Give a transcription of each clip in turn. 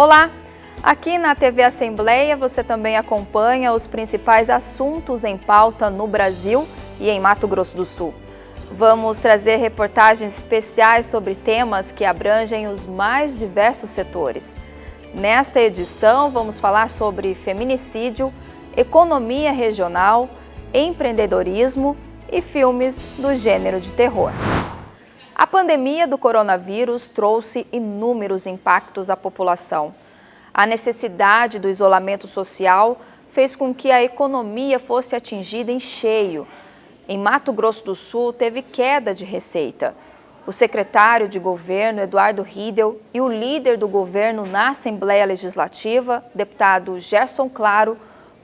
Olá! Aqui na TV Assembleia você também acompanha os principais assuntos em pauta no Brasil e em Mato Grosso do Sul. Vamos trazer reportagens especiais sobre temas que abrangem os mais diversos setores. Nesta edição vamos falar sobre feminicídio, economia regional, empreendedorismo e filmes do gênero de terror. A pandemia do coronavírus trouxe inúmeros impactos à população. A necessidade do isolamento social fez com que a economia fosse atingida em cheio. Em Mato Grosso do Sul, teve queda de receita. O secretário de governo, Eduardo Riedel, e o líder do governo na Assembleia Legislativa, deputado Gerson Claro,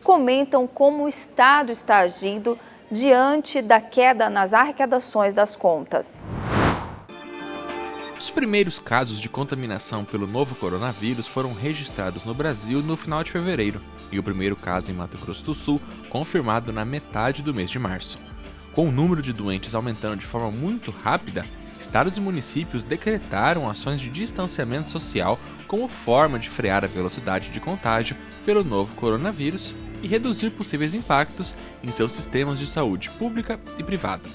comentam como o Estado está agindo diante da queda nas arrecadações das contas. Os primeiros casos de contaminação pelo novo coronavírus foram registrados no Brasil no final de fevereiro e o primeiro caso em Mato Grosso do Sul confirmado na metade do mês de março. Com o número de doentes aumentando de forma muito rápida, estados e municípios decretaram ações de distanciamento social como forma de frear a velocidade de contágio pelo novo coronavírus e reduzir possíveis impactos em seus sistemas de saúde pública e privada.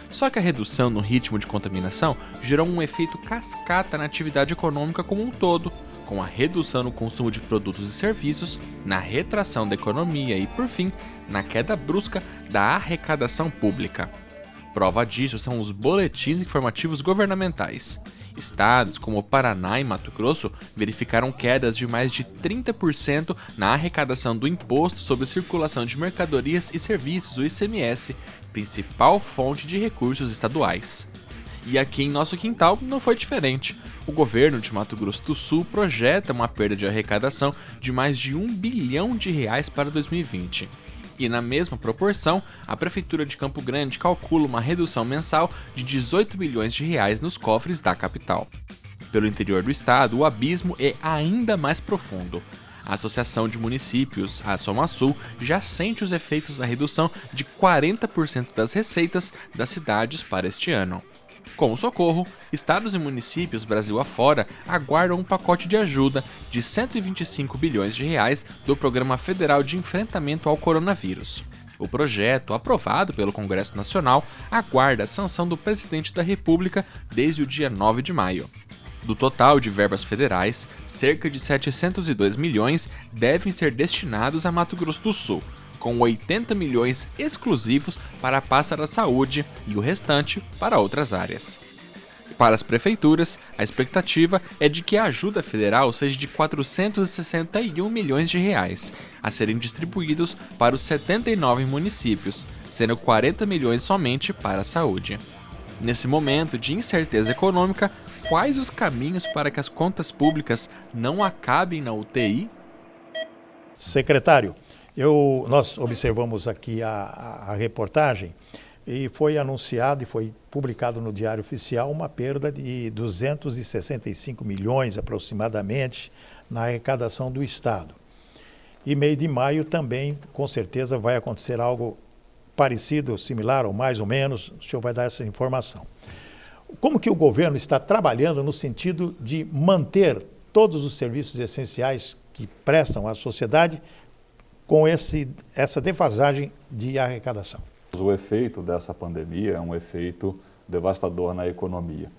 Só que a redução no ritmo de contaminação gerou um efeito cascata na atividade econômica como um todo, com a redução no consumo de produtos e serviços, na retração da economia e, por fim, na queda brusca da arrecadação pública. Prova disso são os boletins informativos governamentais. Estados como Paraná e Mato Grosso verificaram quedas de mais de 30% na arrecadação do Imposto sobre Circulação de Mercadorias e Serviços, o ICMS, principal fonte de recursos estaduais. E aqui em nosso quintal não foi diferente. O governo de Mato Grosso do Sul projeta uma perda de arrecadação de mais de R$1 bilhão para 2020. E na mesma proporção, a Prefeitura de Campo Grande calcula uma redução mensal de R$18 milhões nos cofres da capital. Pelo interior do estado, o abismo é ainda mais profundo. A Associação de Municípios, a Somasul, já sente os efeitos da redução de 40% das receitas das cidades para este ano. Com o socorro, estados e municípios Brasil afora aguardam um pacote de ajuda de R$125 bilhões do Programa Federal de Enfrentamento ao Coronavírus. O projeto, aprovado pelo Congresso Nacional, aguarda a sanção do presidente da República desde o dia 9 de maio. Do total de verbas federais, cerca de 702 milhões devem ser destinados a Mato Grosso do Sul, com 80 milhões exclusivos para a pasta da saúde e o restante para outras áreas. Para as prefeituras, a expectativa é de que a ajuda federal seja de R$461 milhões, a serem distribuídos para os 79 municípios, sendo 40 milhões somente para a saúde. Nesse momento de incerteza econômica, quais os caminhos para que as contas públicas não acabem na UTI? Secretário, nós observamos aqui a reportagem e foi anunciado e foi publicado no Diário Oficial uma perda de 265 milhões aproximadamente na arrecadação do Estado. E meio de maio também, com certeza, vai acontecer algo parecido, similar ou mais ou menos, o senhor vai dar essa informação. Como que o governo está trabalhando no sentido de manter todos os serviços essenciais que prestam à sociedade com essa defasagem de arrecadação? O efeito dessa pandemia é um efeito devastador na economia.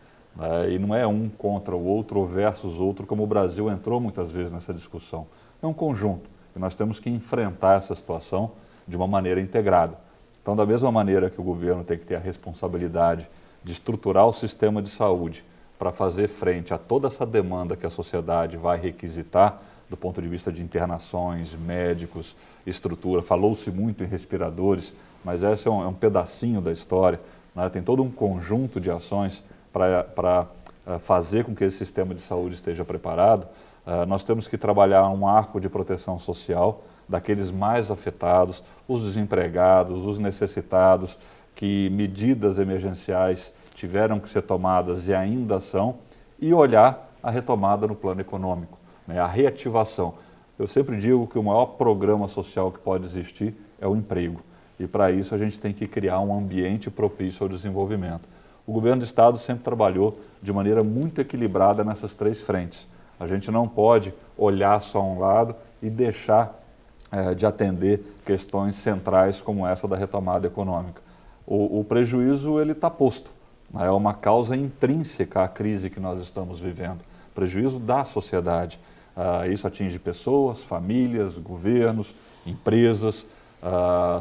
E não é um contra o outro ou versus outro, como o Brasil entrou muitas vezes nessa discussão. É um conjunto e nós temos que enfrentar essa situação de uma maneira integrada. Então, da mesma maneira que o governo tem que ter a responsabilidade de estruturar o sistema de saúde para fazer frente a toda essa demanda que a sociedade vai requisitar, do ponto de vista de internações, médicos, estrutura. Falou-se muito em respiradores, mas esse é um pedacinho da história, né? Tem todo um conjunto de ações para fazer com que esse sistema de saúde esteja preparado. Nós temos que trabalhar um arco de proteção social daqueles mais afetados, os desempregados, os necessitados, que medidas emergenciais tiveram que ser tomadas e ainda são, e olhar a retomada no plano econômico, né? A reativação. Eu sempre digo que o maior programa social que pode existir é o emprego. E para isso a gente tem que criar um ambiente propício ao desenvolvimento. O governo do estado sempre trabalhou de maneira muito equilibrada nessas três frentes. A gente não pode olhar só um lado e deixar de atender questões centrais como essa da retomada econômica. O prejuízo ele está posto, né? É uma causa intrínseca à crise que nós estamos vivendo, prejuízo da sociedade. Isso atinge pessoas, famílias, governos, empresas.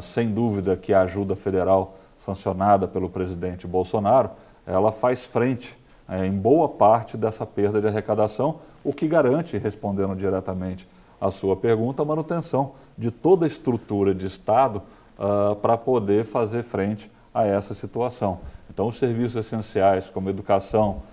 Sem dúvida que a ajuda federal sancionada pelo presidente Bolsonaro, ela faz frente em boa parte dessa perda de arrecadação, o que garante, respondendo diretamente à sua pergunta, a manutenção de toda a estrutura de Estado para poder fazer frente a essa situação. Então, os serviços essenciais como educação,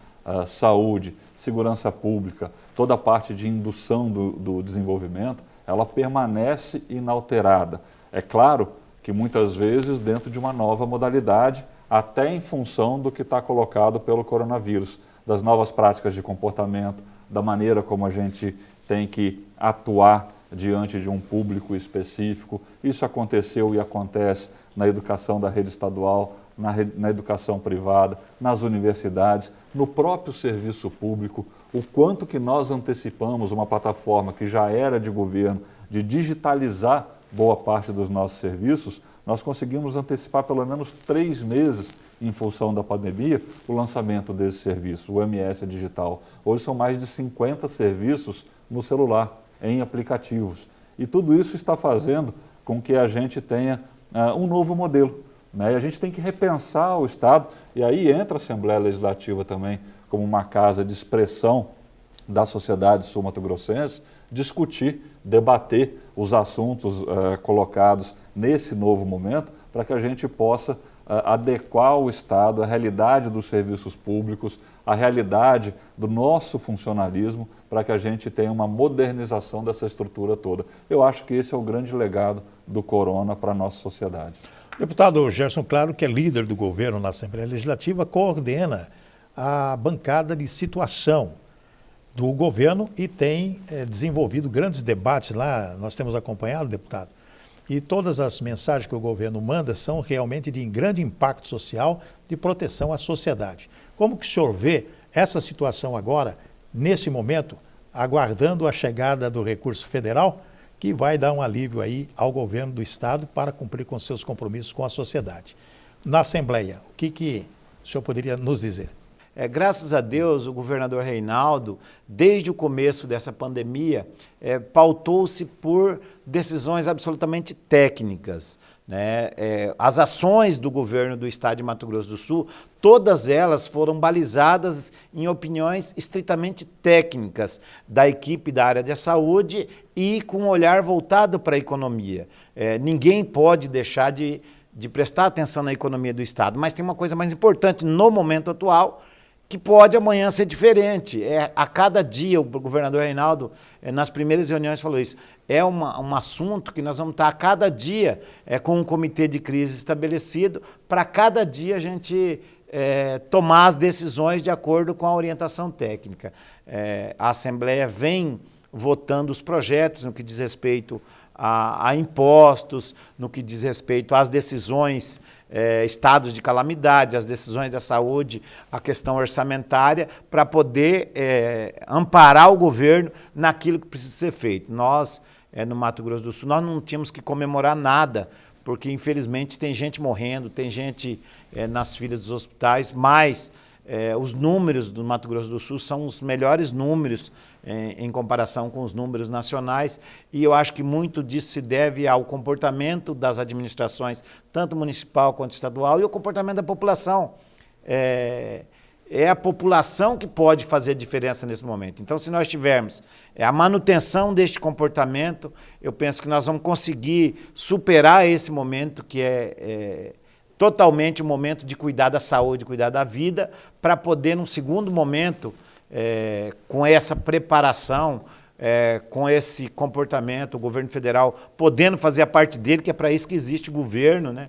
saúde, segurança pública, toda a parte de indução do desenvolvimento, ela permanece inalterada. É claro que muitas vezes dentro de uma nova modalidade, até em função do que está colocado pelo coronavírus, das novas práticas de comportamento, da maneira como a gente tem que atuar diante de um público específico. Isso aconteceu e acontece na educação da rede estadual, na educação privada, nas universidades, no próprio serviço público, o quanto que nós antecipamos uma plataforma que já era de governo, de digitalizar boa parte dos nossos serviços, nós conseguimos antecipar pelo menos 3 meses, em função da pandemia, o lançamento desse serviço, o MS Digital. Hoje são mais de 50 serviços no celular, em aplicativos. E tudo isso está fazendo com que a gente tenha um novo modelo, né? E a gente tem que repensar o Estado, e aí entra a Assembleia Legislativa também como uma casa de expressão da sociedade sul-mato-grossense, discutir, debater os assuntos colocados nesse novo momento, para que a gente possa adequar o Estado à realidade dos serviços públicos, à realidade do nosso funcionalismo, para que a gente tenha uma modernização dessa estrutura toda. Eu acho que esse é o grande legado do corona para a nossa sociedade. Deputado Gerson Claro, que é líder do governo na Assembleia Legislativa, coordena a bancada de situação do governo e tem desenvolvido grandes debates lá, nós temos acompanhado, deputado, e todas as mensagens que o governo manda são realmente de grande impacto social, de proteção à sociedade. Como que o senhor vê essa situação agora, nesse momento, aguardando a chegada do recurso federal, que vai dar um alívio aí ao governo do Estado para cumprir com seus compromissos com a sociedade? Na Assembleia, o que o senhor poderia nos dizer? Graças a Deus, o governador Reinaldo, desde o começo dessa pandemia, pautou-se por decisões absolutamente técnicas, né? As ações do governo do Estado de Mato Grosso do Sul, todas elas foram balizadas em opiniões estritamente técnicas da equipe da área da saúde e com um olhar voltado para a economia. Ninguém pode deixar de prestar atenção na economia do Estado, mas tem uma coisa mais importante no momento atual, que pode amanhã ser diferente. A cada dia, o governador Reinaldo, nas primeiras reuniões, falou isso. É um assunto que nós vamos estar a cada dia com um comitê de crise estabelecido, para cada dia a gente tomar as decisões de acordo com a orientação técnica. A Assembleia vem votando os projetos no que diz respeito a impostos, no que diz respeito às decisões, estados de calamidade, as decisões da saúde, a questão orçamentária, para poder amparar o governo naquilo que precisa ser feito. Nós, no Mato Grosso do Sul, nós não tínhamos que comemorar nada, porque infelizmente tem gente morrendo, tem gente nas filas dos hospitais, mas os números do Mato Grosso do Sul são os melhores números em comparação com os números nacionais, e eu acho que muito disso se deve ao comportamento das administrações, tanto municipal quanto estadual, e o comportamento da população. É a população que pode fazer a diferença nesse momento. Então, se nós tivermos a manutenção deste comportamento, eu penso que nós vamos conseguir superar esse momento que totalmente o momento de cuidar da saúde, cuidar da vida, para poder, num segundo momento, com essa preparação, com esse comportamento, o governo federal podendo fazer a parte dele, que é para isso que existe o governo, né?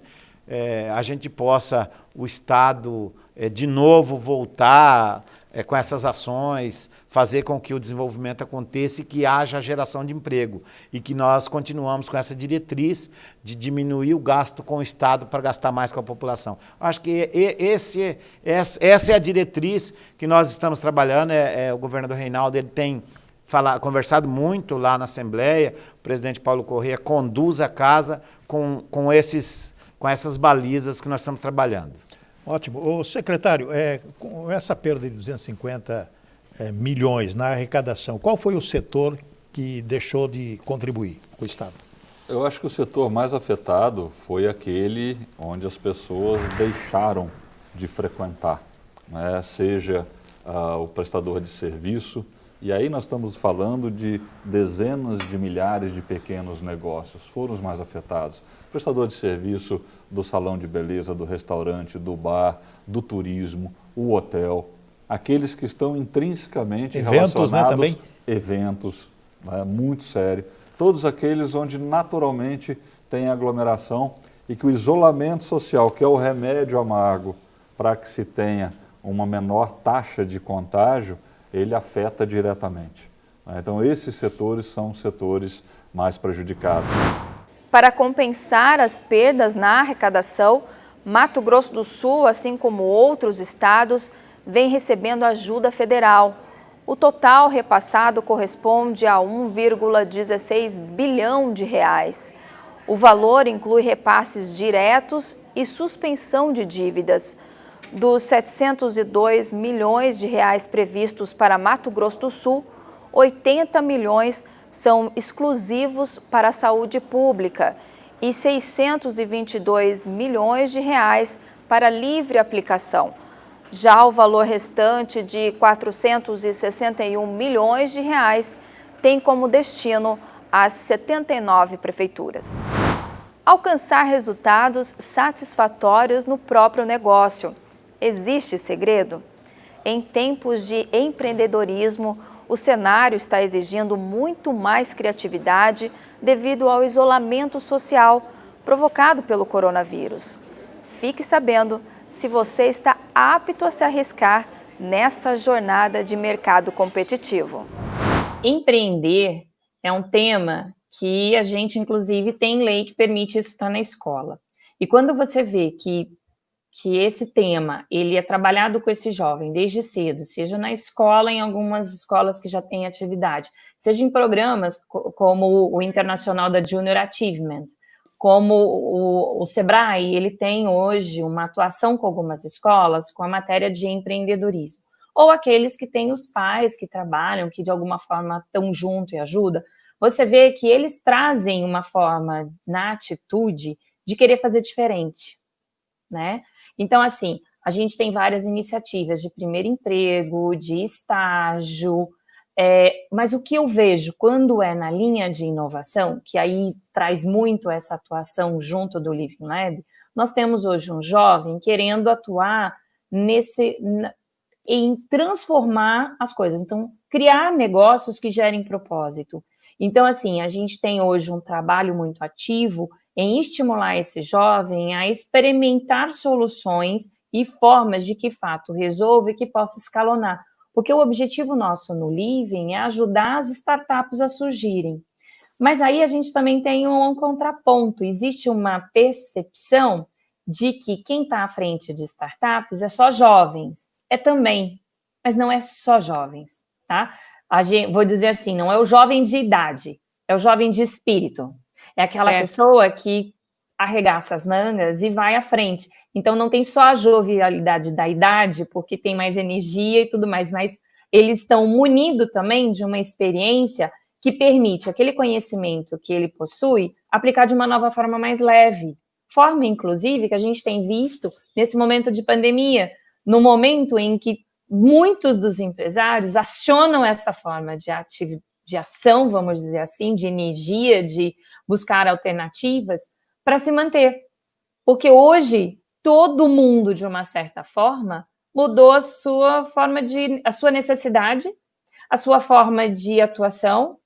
A gente possa, o Estado, de novo voltar com essas ações, fazer com que o desenvolvimento aconteça e que haja geração de emprego. E que nós continuamos com essa diretriz de diminuir o gasto com o Estado para gastar mais com a população. Acho que essa é a diretriz que nós estamos trabalhando. O governador Reinaldo ele tem conversado muito lá na Assembleia, o presidente Paulo Corrêa conduz a casa com essas balizas que nós estamos trabalhando. Ótimo. Ô, secretário, com essa perda de 250 milhões na arrecadação, qual foi o setor que deixou de contribuir com o Estado? Eu acho que o setor mais afetado foi aquele onde as pessoas deixaram de frequentar, né? Seja o prestador de serviço, e aí nós estamos falando de dezenas de milhares de pequenos negócios, foram os mais afetados. Prestador de serviço do salão de beleza, do restaurante, do bar, do turismo, o hotel, aqueles que estão intrinsecamente relacionados... Né, também? Eventos, né, muito sério. Todos aqueles onde naturalmente tem aglomeração e que o isolamento social, que é o remédio amargo para que se tenha uma menor taxa de contágio, ele afeta diretamente. Então, esses setores são os setores mais prejudicados. Para compensar as perdas na arrecadação, Mato Grosso do Sul, assim como outros estados, vem recebendo ajuda federal. O total repassado corresponde a 1,16 bilhão de reais. O valor inclui repasses diretos e suspensão de dívidas. Dos 702 milhões de reais previstos para Mato Grosso do Sul, 80 milhões são exclusivos para a saúde pública e 622 milhões de reais para livre aplicação. Já o valor restante de 461 milhões de reais tem como destino as 79 prefeituras. Alcançar resultados satisfatórios no próprio negócio. Existe segredo? Em tempos de empreendedorismo, o cenário está exigindo muito mais criatividade devido ao isolamento social provocado pelo coronavírus. Fique sabendo se você está apto a se arriscar nessa jornada de mercado competitivo. Empreender é um tema que a gente, inclusive, tem lei que permite isso estar na escola. E quando você vê que esse tema, ele é trabalhado com esse jovem desde cedo, seja na escola, em algumas escolas que já têm atividade, seja em programas como o Internacional da Junior Achievement, como o Sebrae, ele tem hoje uma atuação com algumas escolas com a matéria de empreendedorismo, ou aqueles que têm os pais que trabalham, que de alguma forma estão junto e ajudam, você vê que eles trazem uma forma na atitude de querer fazer diferente, né? Então, assim, a gente tem várias iniciativas de primeiro emprego, de estágio, mas o que eu vejo quando é na linha de inovação, que aí traz muito essa atuação junto do Living Lab, nós temos hoje um jovem querendo atuar em transformar as coisas, então, criar negócios que gerem propósito. Então, assim, a gente tem hoje um trabalho muito ativo em estimular esse jovem a experimentar soluções e formas de que fato resolva e que possa escalonar. Porque o objetivo nosso no Living é ajudar as startups a surgirem. Mas aí a gente também tem um contraponto. Existe uma percepção de que quem está à frente de startups é só jovens. É também, mas não é só jovens, tá? Vou dizer assim, não é o jovem de idade, é o jovem de espírito. É aquela pessoa que arregaça as mangas e vai à frente. Então, não tem só a jovialidade da idade, porque tem mais energia e tudo mais, mas eles estão munidos também de uma experiência que permite aquele conhecimento que ele possui aplicar de uma nova forma mais leve. Forma, inclusive, que a gente tem visto nesse momento de pandemia, no momento em que muitos dos empresários acionam essa forma de ação, vamos dizer assim, de energia, de buscar alternativas para se manter. Porque hoje, todo mundo, de uma certa forma, mudou a sua necessidade, a sua forma de atuação,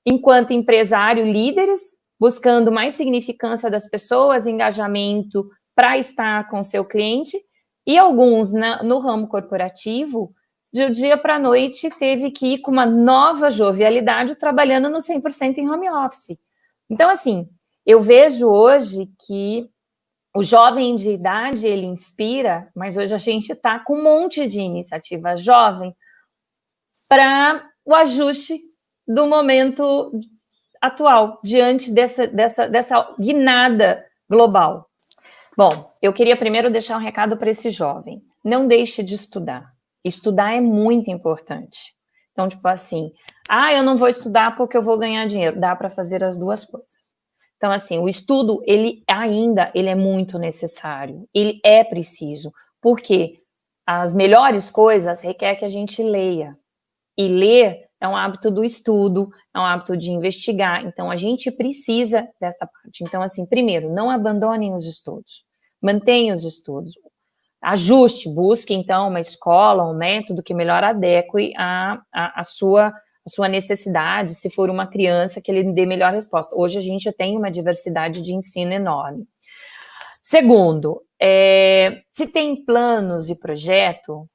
enquanto empresário, líderes, buscando mais significância das pessoas, engajamento para estar com seu cliente, e alguns no ramo corporativo, de um dia para a noite, teve que ir com uma nova jovialidade, trabalhando no 100% em home office. Então, assim, eu vejo hoje que o jovem de idade, ele inspira, mas hoje a gente está com um monte de iniciativa jovem para o ajuste do momento atual, diante dessa guinada global? Bom, eu queria primeiro deixar um recado para esse jovem. Não deixe de estudar. Estudar é muito importante. Então, tipo assim, eu não vou estudar porque eu vou ganhar dinheiro. Dá para fazer as duas coisas. Então, assim, o estudo, ele é muito necessário. Ele é preciso. Porque as melhores coisas requer que a gente leia. E ler é um hábito do estudo, é um hábito de investigar. Então, a gente precisa desta parte. Então, assim, primeiro, não abandonem os estudos. Mantenha os estudos. Ajuste, busque, então, uma escola, um método que melhor adeque a sua necessidade, se for uma criança, que ele dê melhor resposta. Hoje a gente tem uma diversidade de ensino enorme. Segundo, se tem planos e projeto,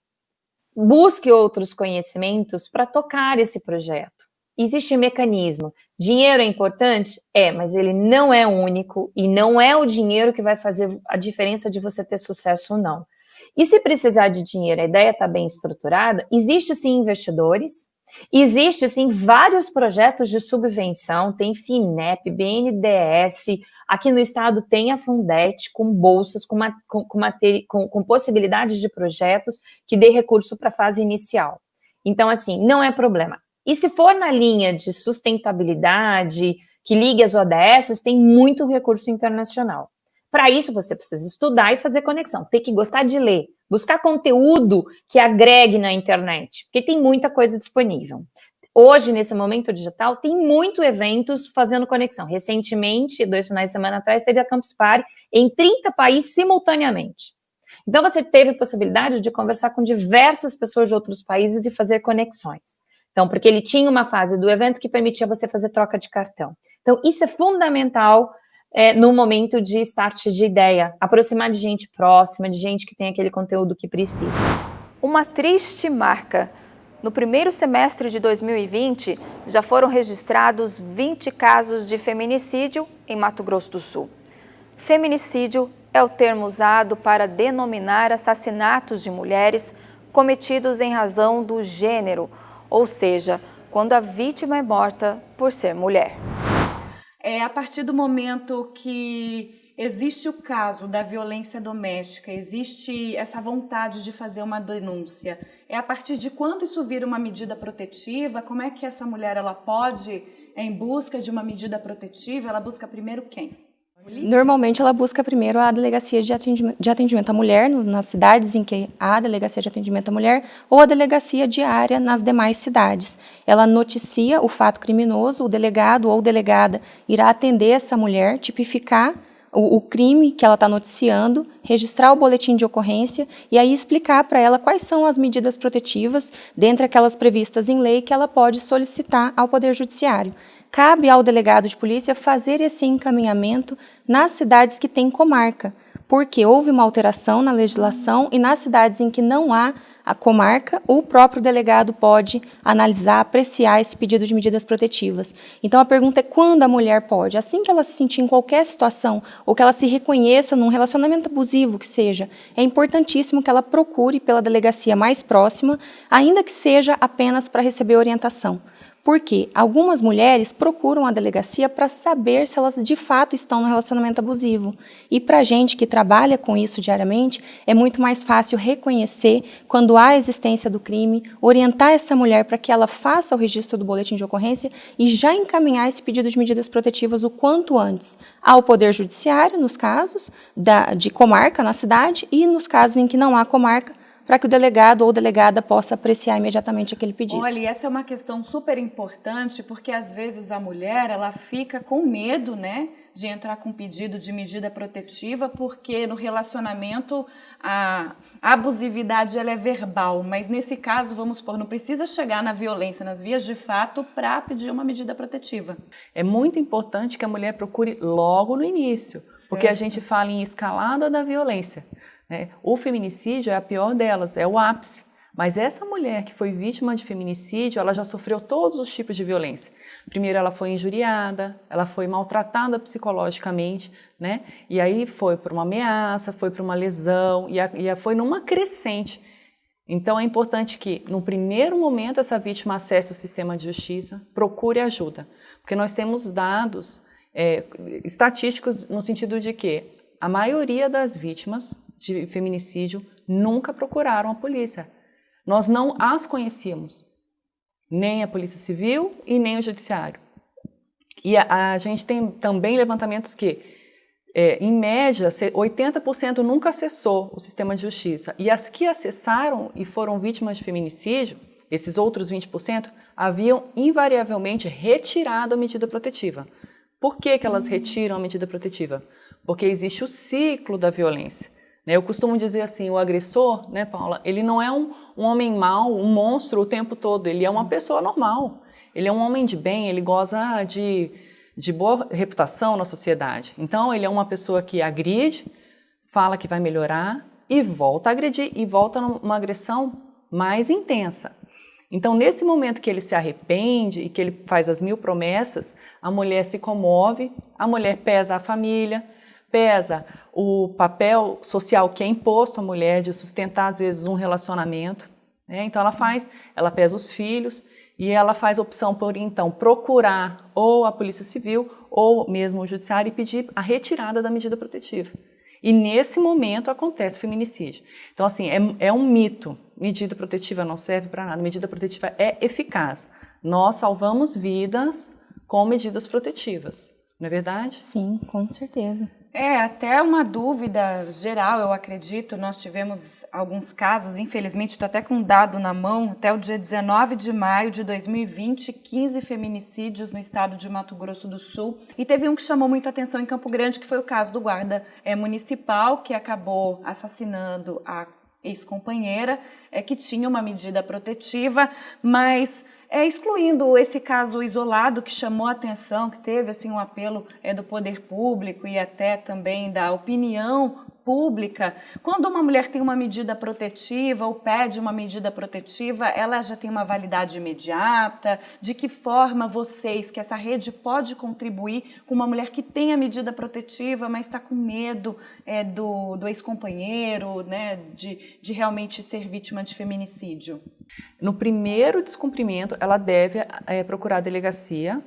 busque outros conhecimentos para tocar esse projeto. Existe mecanismo. Dinheiro é importante? Mas ele não é único e não é o dinheiro que vai fazer a diferença de você ter sucesso ou não. E se precisar de dinheiro, a ideia está bem estruturada, existe sim investidores, existe sim vários projetos de subvenção, tem FINEP, BNDES, aqui no estado tem a Fundete com bolsas, com possibilidades de projetos que dê recurso para a fase inicial. Então, assim, não é problema. E se for na linha de sustentabilidade, que ligue as ODS, tem muito recurso internacional. Para isso, você precisa estudar e fazer conexão. Tem que gostar de ler, buscar conteúdo que agregue na internet, porque tem muita coisa disponível. Hoje, nesse momento digital, tem muitos eventos fazendo conexão. Recentemente, 2 finais de semana atrás, teve a Campus Party em 30 países simultaneamente. Então, você teve a possibilidade de conversar com diversas pessoas de outros países e fazer conexões. Então, porque ele tinha uma fase do evento que permitia você fazer troca de cartão. Então, isso é fundamental no momento de start de ideia, aproximar de gente próxima, de gente que tem aquele conteúdo que precisa. Uma triste marca. No primeiro semestre de 2020, já foram registrados 20 casos de feminicídio em Mato Grosso do Sul. Feminicídio é o termo usado para denominar assassinatos de mulheres cometidos em razão do gênero, ou seja, quando a vítima é morta por ser mulher. A partir do momento que existe o caso da violência doméstica, existe essa vontade de fazer uma denúncia, a partir de quando isso vira uma medida protetiva, como é que essa mulher ela pode, em busca de uma medida protetiva, ela busca primeiro quem? Normalmente ela busca primeiro a delegacia de atendimento à mulher, nas cidades em que há delegacia de atendimento à mulher, ou a delegacia diária nas demais cidades. Ela noticia o fato criminoso, o delegado ou delegada irá atender essa mulher, tipificar o crime que ela está noticiando, registrar o boletim de ocorrência e aí explicar para ela quais são as medidas protetivas, dentre aquelas previstas em lei, que ela pode solicitar ao Poder Judiciário. Cabe ao delegado de polícia fazer esse encaminhamento nas cidades que têm comarca, porque houve uma alteração na legislação e nas cidades em que não há a comarca, o próprio delegado pode analisar, apreciar esse pedido de medidas protetivas. Então, a pergunta é quando a mulher pode? Assim que ela se sentir em qualquer situação, ou que ela se reconheça num relacionamento abusivo que seja, é importantíssimo que ela procure pela delegacia mais próxima, ainda que seja apenas para receber orientação. Porque algumas mulheres procuram a delegacia para saber se elas de fato estão no relacionamento abusivo. E para a gente que trabalha com isso diariamente, é muito mais fácil reconhecer quando há a existência do crime, orientar essa mulher para que ela faça o registro do boletim de ocorrência e já encaminhar esse pedido de medidas protetivas o quanto antes ao Poder Judiciário, nos casos de comarca na cidade, e nos casos em que não há comarca, para que o delegado ou delegada possa apreciar imediatamente aquele pedido. Olha, essa é uma questão super importante, porque às vezes a mulher ela fica com medo, né, de entrar com pedido de medida protetiva, porque no relacionamento a abusividade ela é verbal, mas nesse caso, vamos supor, não precisa chegar na violência, nas vias de fato, para pedir uma medida protetiva. É muito importante que a mulher procure logo no início, porque a gente fala em escalada da violência. O feminicídio é a pior delas, é o ápice. Mas essa mulher que foi vítima de feminicídio, ela já sofreu todos os tipos de violência. Primeiro ela foi injuriada, ela foi maltratada psicologicamente, né? E aí foi por uma ameaça, foi por uma lesão, e foi numa crescente. Então é importante que, no primeiro momento, essa vítima acesse o sistema de justiça, procure ajuda, porque nós temos dados estatísticos no sentido de que a maioria das vítimas de feminicídio nunca procuraram a polícia. Nós não as conhecíamos, nem a Polícia Civil e nem o Judiciário. E a gente tem também levantamentos que, em média, 80% nunca acessou o sistema de justiça. E as que acessaram e foram vítimas de feminicídio, esses outros 20%, haviam invariavelmente retirado a medida protetiva. Por que elas retiram a medida protetiva? Porque existe o ciclo da violência. Eu costumo dizer assim, o agressor, né, Paula, ele não é um homem mau, um monstro o tempo todo, ele é uma pessoa normal. Ele é um homem de bem, ele goza de boa reputação na sociedade. Então, ele é uma pessoa que agride, fala que vai melhorar e volta a agredir e volta numa agressão mais intensa. Então, nesse momento que ele se arrepende e que ele faz as 1000 promessas, a mulher se comove, a mulher pesa a família, pesa o papel social que é imposto à mulher de sustentar, às vezes, um relacionamento. Né? Então, ela pesa os filhos e ela faz a opção por, então, procurar ou a Polícia Civil ou mesmo o Judiciário e pedir a retirada da medida protetiva. E nesse momento acontece o feminicídio. Então, assim, é um mito. Medida protetiva não serve para nada. Medida protetiva é eficaz. Nós salvamos vidas com medidas protetivas. Não é verdade? Sim, com certeza. Até uma dúvida geral, eu acredito. Nós tivemos alguns casos, infelizmente, estou até com um dado na mão, até o dia 19 de maio de 2020, 15 feminicídios no estado de Mato Grosso do Sul. E teve um que chamou muita atenção em Campo Grande, que foi o caso do guarda municipal, que acabou assassinando a ex-companheira, que tinha uma medida protetiva, mas excluindo esse caso isolado que chamou a atenção, que teve assim, um apelo do poder público e até também da opinião pública, quando uma mulher tem uma medida protetiva ou pede uma medida protetiva, ela já tem uma validade imediata? De que forma vocês, que essa rede pode contribuir com uma mulher que tem a medida protetiva, mas está com medo do ex-companheiro, né, de realmente ser vítima de feminicídio? No primeiro descumprimento, ela deve procurar a delegacia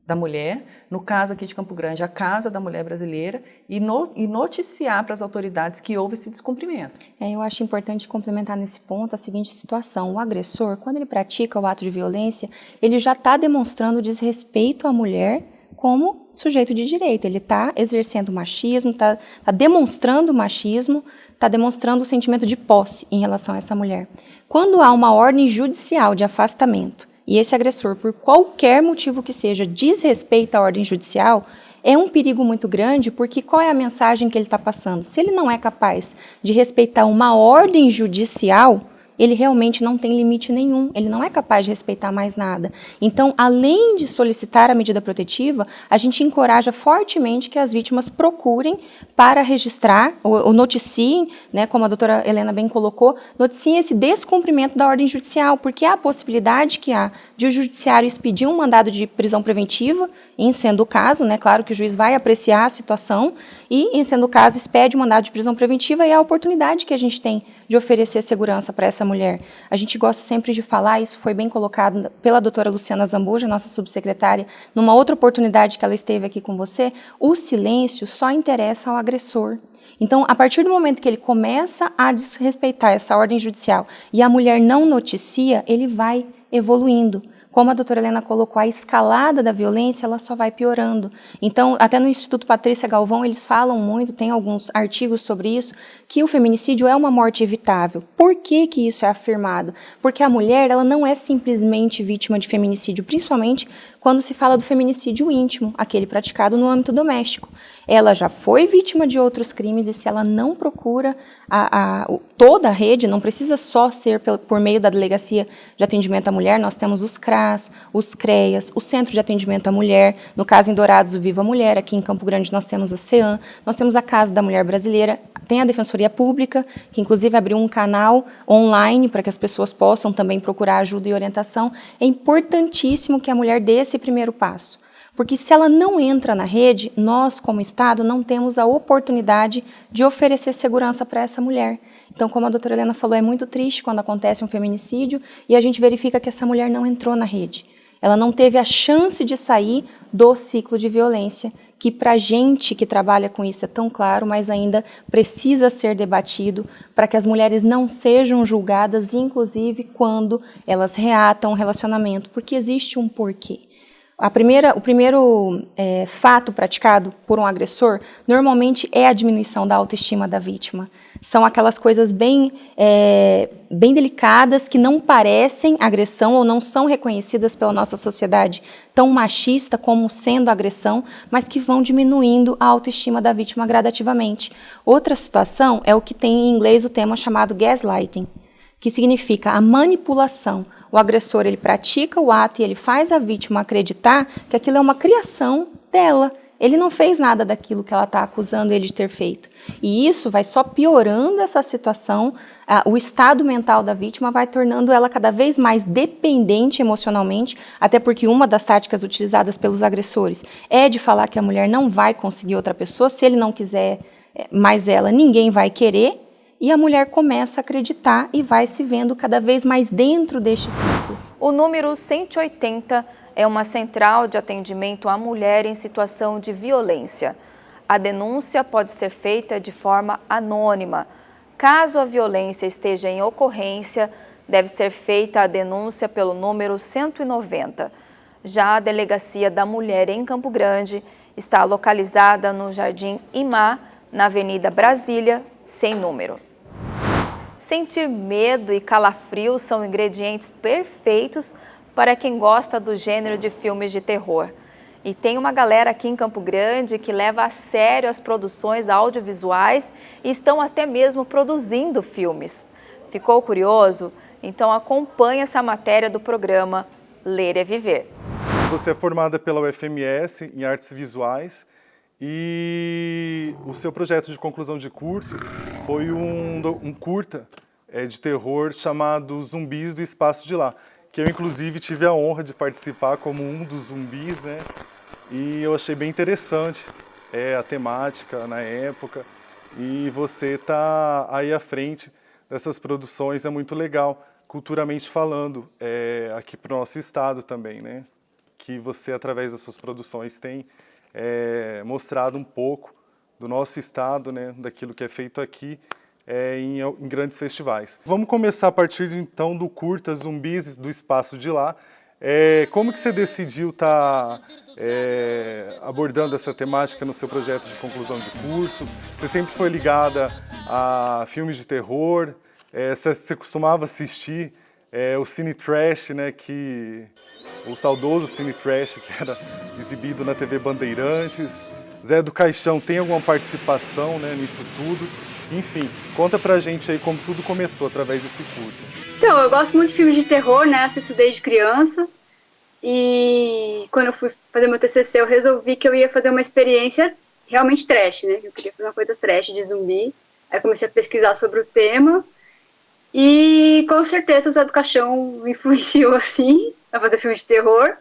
da mulher, no caso aqui de Campo Grande, a Casa da Mulher Brasileira, e noticiar para as autoridades que houve esse descumprimento. Eu acho importante complementar nesse ponto a seguinte situação. O agressor, quando ele pratica o ato de violência, ele já está demonstrando desrespeito à mulher como sujeito de direito. Ele está exercendo machismo, está demonstrando machismo, está demonstrando o sentimento de posse em relação a essa mulher. Quando há uma ordem judicial de afastamento e esse agressor, por qualquer motivo que seja, desrespeita a ordem judicial, é um perigo muito grande, porque qual é a mensagem que ele está passando? Se ele não é capaz de respeitar uma ordem judicial, ele realmente não tem limite nenhum, ele não é capaz de respeitar mais nada. Então, além de solicitar a medida protetiva, a gente encoraja fortemente que as vítimas procurem para registrar, ou noticiem, né, como a doutora Helena bem colocou, noticiem esse descumprimento da ordem judicial, porque há a possibilidade que há de o judiciário expedir um mandado de prisão preventiva, em sendo o caso, né, claro que o juiz vai apreciar a situação, e, em sendo o caso, expede um mandado de prisão preventiva, e é a oportunidade que a gente tem de oferecer segurança para essa mulher. A gente gosta sempre de falar, isso foi bem colocado pela doutora Luciana Zambuja, nossa subsecretária, numa outra oportunidade que ela esteve aqui com você, o silêncio só interessa ao agressor. Então, a partir do momento que ele começa a desrespeitar essa ordem judicial e a mulher não noticia, ele vai evoluindo. Como a doutora Helena colocou, a escalada da violência, ela só vai piorando. Então, até no Instituto Patrícia Galvão, eles falam muito, tem alguns artigos sobre isso, que o feminicídio é uma morte evitável. Por que que isso é afirmado? Porque a mulher, ela não é simplesmente vítima de feminicídio, principalmente quando se fala do feminicídio íntimo, aquele praticado no âmbito doméstico. Ela já foi vítima de outros crimes e se ela não procura toda a rede, não precisa só ser por meio da Delegacia de Atendimento à Mulher, nós temos os CRAS, os CREAS, o Centro de Atendimento à Mulher, no caso em Dourados, o Viva Mulher, aqui em Campo Grande nós temos a CEAM, nós temos a Casa da Mulher Brasileira, tem a Defensoria Pública, que inclusive abriu um canal online para que as pessoas possam também procurar ajuda e orientação. É importantíssimo que a mulher dê esse primeiro passo. Porque se ela não entra na rede, nós, como Estado, não temos a oportunidade de oferecer segurança para essa mulher. Então, como a doutora Helena falou, é muito triste quando acontece um feminicídio e a gente verifica que essa mulher não entrou na rede. Ela não teve a chance de sair do ciclo de violência, que para a gente que trabalha com isso é tão claro, mas ainda precisa ser debatido para que as mulheres não sejam julgadas, inclusive quando elas reatam o relacionamento, porque existe um porquê. O primeiro fato praticado por um agressor, normalmente é a diminuição da autoestima da vítima. São aquelas coisas bem delicadas que não parecem agressão ou não são reconhecidas pela nossa sociedade tão machista como sendo agressão, mas que vão diminuindo a autoestima da vítima gradativamente. Outra situação é o que tem em inglês o tema chamado gaslighting, que significa a manipulação. O agressor, ele pratica o ato e ele faz a vítima acreditar que aquilo é uma criação dela. Ele não fez nada daquilo que ela está acusando ele de ter feito. E isso vai só piorando essa situação, o estado mental da vítima vai tornando ela cada vez mais dependente emocionalmente, até porque uma das táticas utilizadas pelos agressores é de falar que a mulher não vai conseguir outra pessoa, se ele não quiser mais ela, ninguém vai querer, e a mulher começa a acreditar e vai se vendo cada vez mais dentro deste ciclo. O número 180 é uma central de atendimento à mulher em situação de violência. A denúncia pode ser feita de forma anônima. Caso a violência esteja em ocorrência, deve ser feita a denúncia pelo número 190. Já a Delegacia da Mulher em Campo Grande está localizada no Jardim Imá, na Avenida Brasília, sem número. Sentir medo e calafrio são ingredientes perfeitos para quem gosta do gênero de filmes de terror. E tem uma galera aqui em Campo Grande que leva a sério as produções audiovisuais e estão até mesmo produzindo filmes. Ficou curioso? Então acompanhe essa matéria do programa Ler é Viver. Você é formada pela UFMS em Artes Visuais e o seu projeto de conclusão de curso foi um curta de terror chamado Zumbis do Espaço de Lá, que eu inclusive tive a honra de participar como um dos zumbis, né? E eu achei bem interessante a temática na época, e você tá aí à frente dessas produções, é muito legal, culturalmente falando, aqui para o nosso estado também, né? Que você, através das suas produções, tem mostrado um pouco do nosso estado, né? Daquilo que é feito aqui em grandes festivais. Vamos começar a partir então do curta Zumbis do Espaço de Lá. Como que você decidiu estar abordando essa temática no seu projeto de conclusão de curso? Você sempre foi ligada a filmes de terror? Você costumava assistir o Cine Trash, né, o saudoso Cine Trash que era exibido na TV Bandeirantes? Zé do Caixão tem alguma participação, né, nisso tudo? Enfim, conta pra gente aí como tudo começou através desse curta. Então, eu gosto muito de filmes de terror, né? Assisto desde criança. E quando eu fui fazer meu TCC, eu resolvi que eu ia fazer uma experiência realmente trash, né? Eu queria fazer uma coisa trash de zumbi. Aí comecei a pesquisar sobre o tema. E com certeza o Zé do Caixão me influenciou, assim, a fazer filme de terror.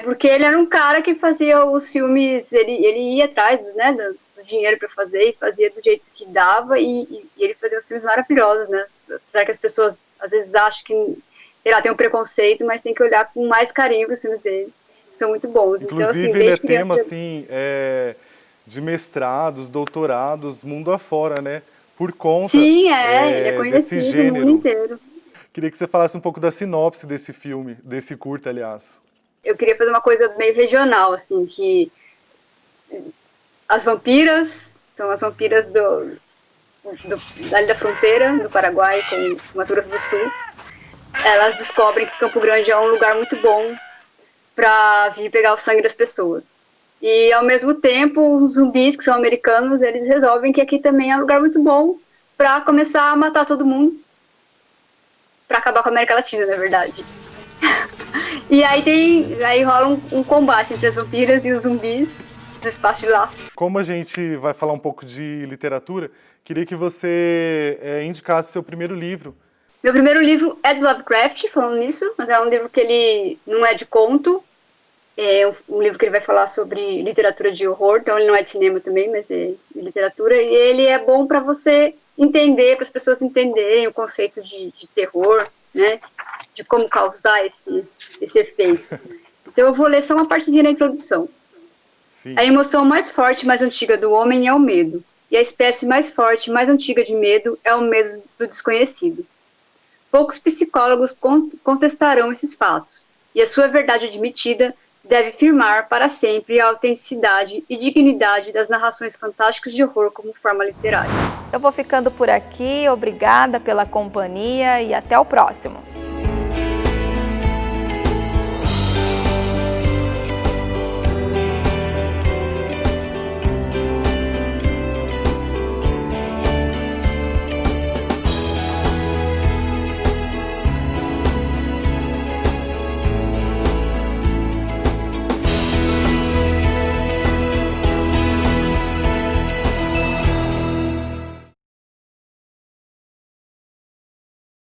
Porque ele era um cara que fazia os filmes, ele ia atrás, né, do dinheiro para fazer, e fazia do jeito que dava, e ele fazia os filmes maravilhosos, né? Apesar que as pessoas às vezes acham que, sei lá, tem um preconceito, mas tem que olhar com mais carinho para os filmes dele. São muito bons. Inclusive, então, assim, ele é tema assim, de mestrados, doutorados, mundo afora, né? Por conta Sim, ele é conhecido desse gênero. No mundo inteiro. Queria que você falasse um pouco da sinopse desse filme, desse curta, aliás. Eu queria fazer uma coisa meio regional, assim, que as vampiras são as vampiras dali da fronteira, do Paraguai com Mato Grosso do Sul. Elas descobrem que Campo Grande é um lugar muito bom para vir pegar o sangue das pessoas. E, ao mesmo tempo, os zumbis, que são americanos, eles resolvem que aqui também é um lugar muito bom para começar a matar todo mundo, para acabar com a América Latina, na verdade. E aí rola um combate entre as vampiras e os zumbis do Espaço de Lá. Como a gente vai falar um pouco de literatura, queria que você indicasse seu primeiro livro. Meu primeiro livro é do Lovecraft, falando nisso, mas é um livro que ele não é de conto, é um livro que ele vai falar sobre literatura de horror, então ele não é de cinema também, mas é de literatura, e ele é bom para você entender, para as pessoas entenderem o conceito de terror, né? De como causar esse efeito. Então eu vou ler só uma partezinha da introdução. Sim. A emoção mais forte e mais antiga do homem é o medo. E a espécie mais forte e mais antiga de medo é o medo do desconhecido. Poucos psicólogos contestarão esses fatos, e a sua verdade admitida deve firmar para sempre a autenticidade e dignidade das narrações fantásticas de horror como forma literária. Eu vou ficando por aqui, obrigada pela companhia e até o próximo.